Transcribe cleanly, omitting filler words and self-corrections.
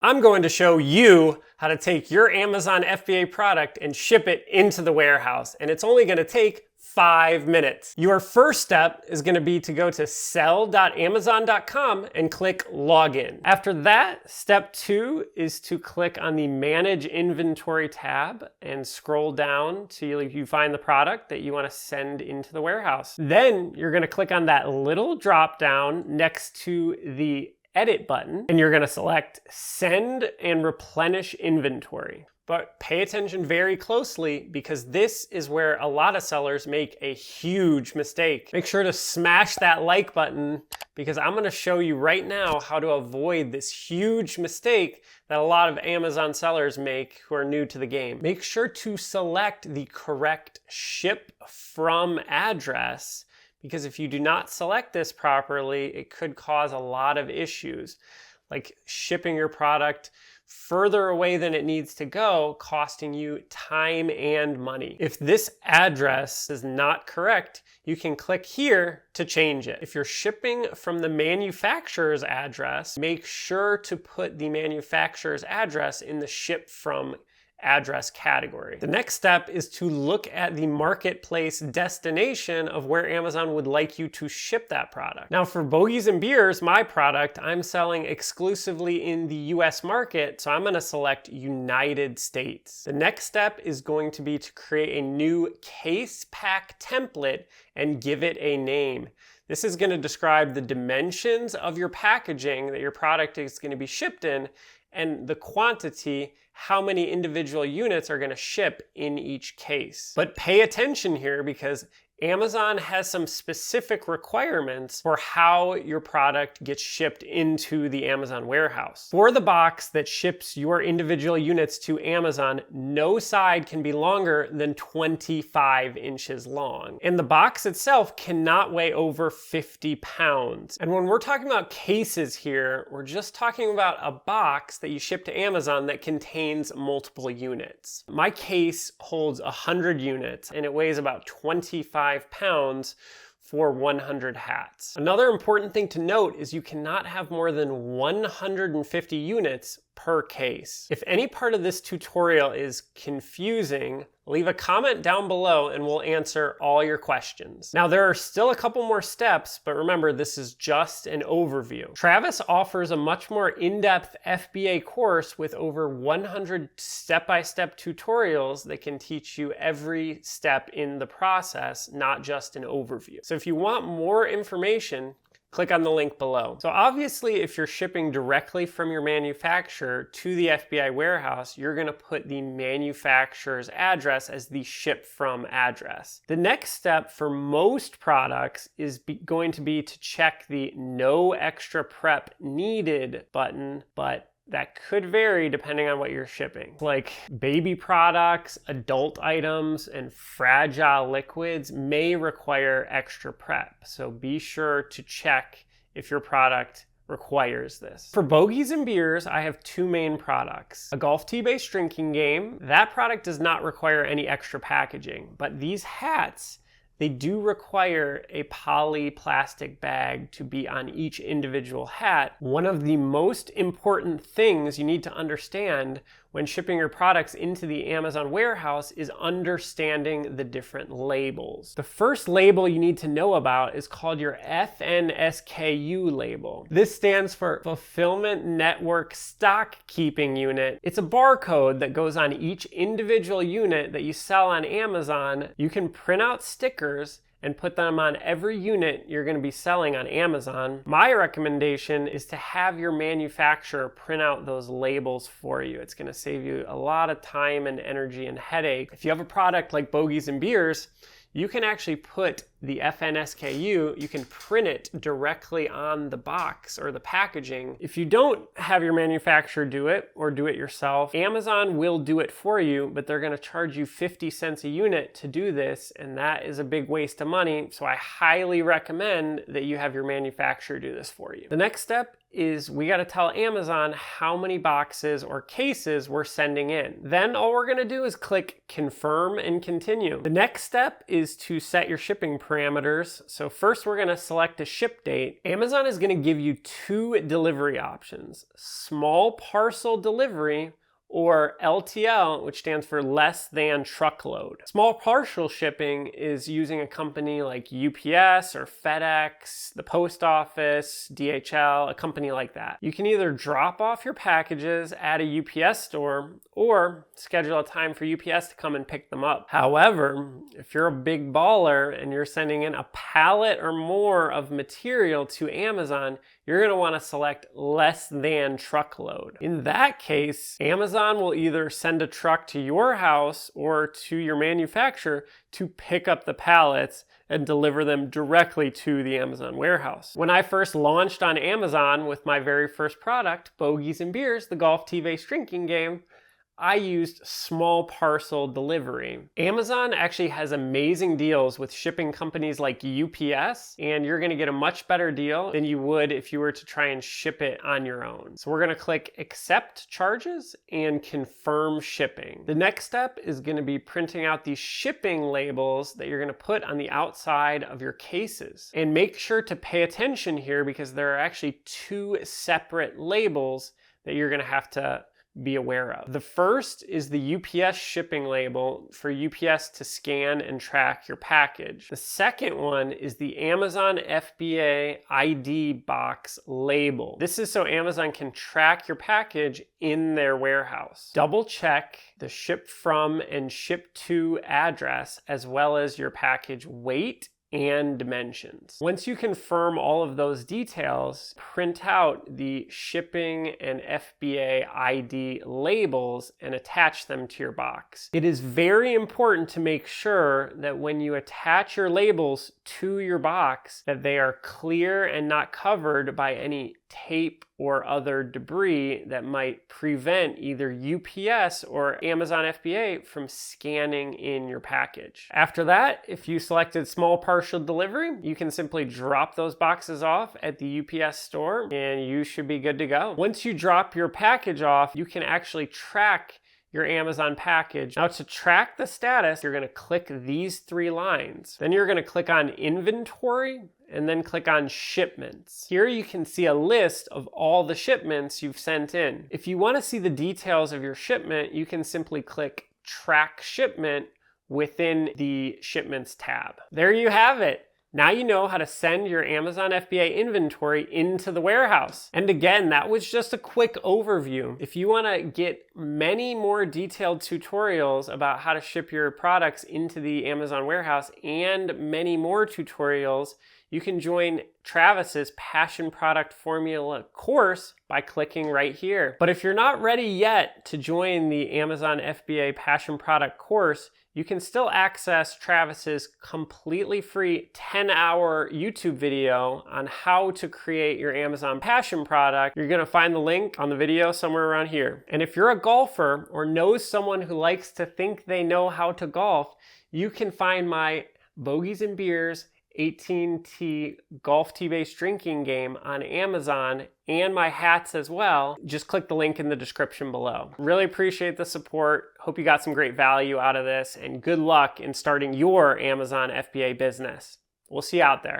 I'm going to show you how to take your Amazon FBA product and ship it into the warehouse, and it's only going to take 5 minutes. Your first step is going to be to go to sell.amazon.com and click Login. After that, step 2 is to click on the Manage Inventory tab and scroll down till you find the product that you want to send into the warehouse. Then you're going to click on that little drop down next to the Edit button, and you're going to select Send and Replenish Inventory. But pay attention very closely because this is where a lot of sellers make a huge mistake. Make sure to smash that like button because I'm going to show you right now how to avoid this huge mistake that a lot of Amazon sellers make who are new to the game. Make sure to select the correct ship from address, because if you do not select this properly, it could cause a lot of issues, like shipping your product further away than it needs to go, costing you time and money. If this address is not correct, you can click here to change it. If you're shipping from the manufacturer's address, make sure to put the manufacturer's address in the ship from address category. The next step is to look at the marketplace destination of where Amazon would like you to ship that product. Now for Bogies and Beers, my product, I'm selling exclusively in the US market, so I'm going to select United States. The next step is going to be to create a new case pack template and give it a name. This is going to describe the dimensions of your packaging that your product is going to be shipped in and the quantity, how many individual units are going to ship in each case. But pay attention here because Amazon has some specific requirements for how your product gets shipped into the Amazon warehouse. For the box that ships your individual units to Amazon, no side can be longer than 25 inches long. And the box itself cannot weigh over 50 pounds. And when we're talking about cases here, we're just talking about a box that you ship to Amazon that contains multiple units. My case holds 100 units and it weighs about 25 pounds for 100 hats. Another important thing to note is you cannot have more than 150 units per case. If any part of this tutorial is confusing, leave a comment down below and we'll answer all your questions. Now there are still a couple more steps, but remember this is just an overview. Travis offers a much more in-depth FBA course with over 100 step-by-step tutorials that can teach you every step in the process, not just an overview. So if you want more information, click on the link below. So obviously, if you're shipping directly from your manufacturer to the FBI warehouse, you're gonna put the manufacturer's address as the ship from address. The next step for most products is going to be to check the no extra prep needed button, but that could vary depending on what you're shipping. Like baby products, adult items, and fragile liquids may require extra prep. So be sure to check if your product requires this. For Bogies and Beers, I have two main products. A golf tee-based drinking game. That product does not require any extra packaging, but these hats, they do require a poly plastic bag to be on each individual hat. One of the most important things you need to understand when shipping your products into the Amazon warehouse is understanding the different labels. The first label you need to know about is called your FNSKU label. This stands for Fulfillment Network Stockkeeping Unit. It's a barcode that goes on each individual unit that you sell on Amazon. You can print out stickers and put them on every unit you're going to be selling on Amazon. My recommendation is to have your manufacturer print out those labels for you. It's going to save you a lot of time and energy and headache. If you have a product like Bogies and Beers, you can actually put the FNSKU, you can print it directly on the box or the packaging. If you don't have your manufacturer do it or do it yourself, Amazon will do it for you, but they're gonna charge you 50 cents a unit to do this, and that is a big waste of money. So I highly recommend that you have your manufacturer do this for you. The next step is we got to tell Amazon how many boxes or cases we're sending in. Then all we're going to do is click confirm and continue. The next step is to set your shipping parameters. So first we're going to select a ship date. Amazon is going to give you two delivery options: small parcel delivery or LTL, which stands for less than truckload. Small parcel shipping is using a company like UPS or FedEx, the post office, DHL, a company like that. You can either drop off your packages at a UPS store or schedule a time for UPS to come and pick them up. However, if you're a big baller and you're sending in a pallet or more of material to Amazon, you're going to want to select less than truckload. In that case, Amazon will either send a truck to your house or to your manufacturer to pick up the pallets and deliver them directly to the Amazon warehouse. When I first launched on Amazon with my very first product, Bogies and Beers, the golf tee-based drinking game, I used small parcel delivery. Amazon actually has amazing deals with shipping companies like UPS, and you're gonna get a much better deal than you would if you were to try and ship it on your own. So we're gonna click accept charges and confirm shipping. The next step is gonna be printing out these shipping labels that you're gonna put on the outside of your cases. And make sure to pay attention here because there are actually two separate labels that you're gonna have to be aware of. The first is the UPS shipping label for UPS to scan and track your package. The second one is the Amazon FBA ID box label. This is so Amazon can track your package in their warehouse. Double check the ship from and ship to address as well as your package weight and dimensions. Once you confirm all of those details, print out the shipping and FBA ID labels and attach them to your box. It is very important to make sure that when you attach your labels to your box, that they are clear and not covered by any tape or other debris that might prevent either UPS or Amazon FBA from scanning in your package. After that, if you selected small partial delivery, you can simply drop those boxes off at the UPS store and you should be good to go. Once you drop your package off, you can actually track your Amazon package. Now to track the status, you're gonna click these three lines. Then you're gonna click on inventory and then click on shipments. Here you can see a list of all the shipments you've sent in. If you wanna see the details of your shipment, you can simply click track shipment within the shipments tab. There you have it. Now you know how to send your Amazon FBA inventory into the warehouse. And again, that was just a quick overview. If you want to get many more detailed tutorials about how to ship your products into the Amazon warehouse and many more tutorials, you can join Travis's Passion Product Formula course by clicking right here. But if you're not ready yet to join the Amazon FBA Passion Product course, you can still access Travis's completely free 10-hour YouTube video on how to create your Amazon Passion product. You're gonna find the link on the video somewhere around here. And if you're a golfer or knows someone who likes to think they know how to golf, you can find my Bogies and Beers 18T golf tee-based drinking game on Amazon and my hats as well. Just click the link in the description below. Really appreciate the support. Hope you got some great value out of this and good luck in starting your Amazon FBA business. We'll see you out there.